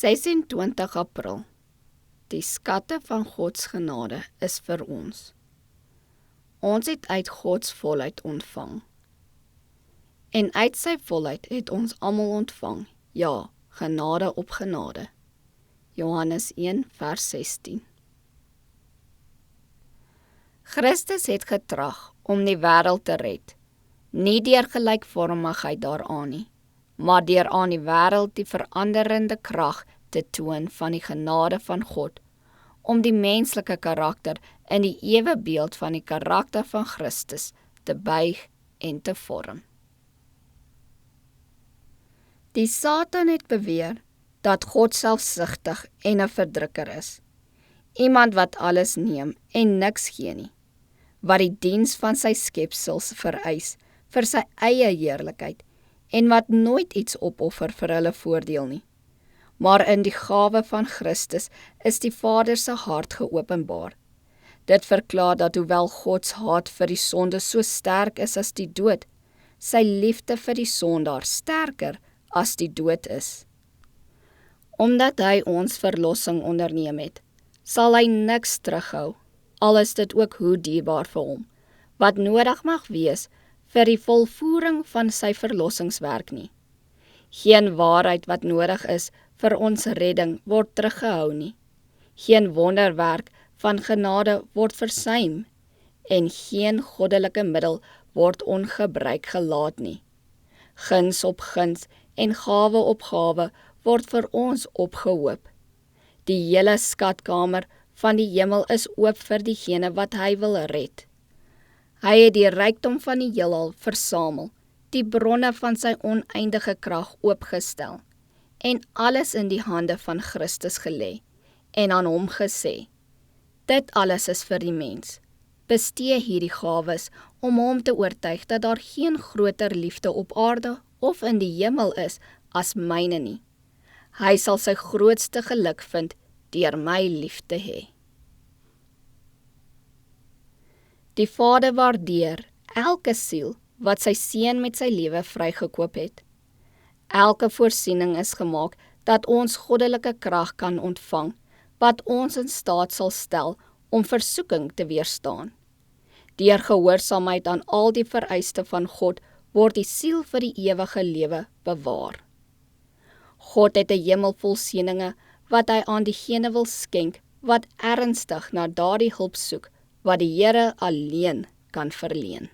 26 April. Die skatte van Gods genade is vir ons. Ons het uit Gods volheid ontvang. En uit sy volheid het ons almal ontvang, ja, genade op genade. Johannes 1 vers 16. Christus het getrag om die wêreld te red, nie deur gelykvormigheid daaraan nie, maar deur aan die wêreld die veranderende krag te toon van die genade van God, om die menslike karakter in die ewebeeld van die karakter van Christus te buig en te vorm. Die Satan het beweer dat God selfsugtig en 'n verdrukker is, iemand wat alles neem en niks gee nie, wat die diens van sy skepsels vereis vir sy eie heerlikheid en wat nooit iets opoffer vir hulle voordeel nie. Maar in die gawe van Christus is die Vader se hart geopenbaar. Dit verklaar dat hoewel Gods haat vir die sonde so sterk is as die dood, sy liefde vir die sondaar sterker as die dood is. Omdat hy ons verlossing onderneem het, sal hy niks terughou, al is dit ook hoe dierbaar vir hom, wat nodig mag wees vir die volvoering van sy verlossingswerk nie. Geen waarheid wat nodig is vir ons redding word teruggehou nie. Geen wonderwerk van genade word versuim en geen goddelike middel word ongebruik gelaat nie. Guns op guns en gawe op gawe word vir ons opgehoop. Die hele skatkamer van die hemel is oop vir diegene wat hy wil red. Hy het die rykdom van die heelal versamel, die bronne van sy oneindige krag oopgestel en alles in die hande van Christus gelê en aan hom gesê, dit alles is vir die mens. Bestee hierdie gawes om hom te oortuig dat daar geen groter liefde op aarde of in die hemel is as myne nie. Hy sal sy grootste geluk vind deur my lief te hê. Die Vader waardeer elke siel wat sy seun met sy lewe vrygekoop het. Elke voorsiening is gemaak dat ons goddelike krag kan ontvang, wat ons in staat sal stel om versoeking te weerstaan. Deur gehoorsaamheid aan al die vereiste van God word die siel vir die ewige lewe bewaar. God het 'n hemel vol seëninge wat hy aan diegene wil skenk wat ernstig na daardie hulp soek wat die Here alleen kan verleen.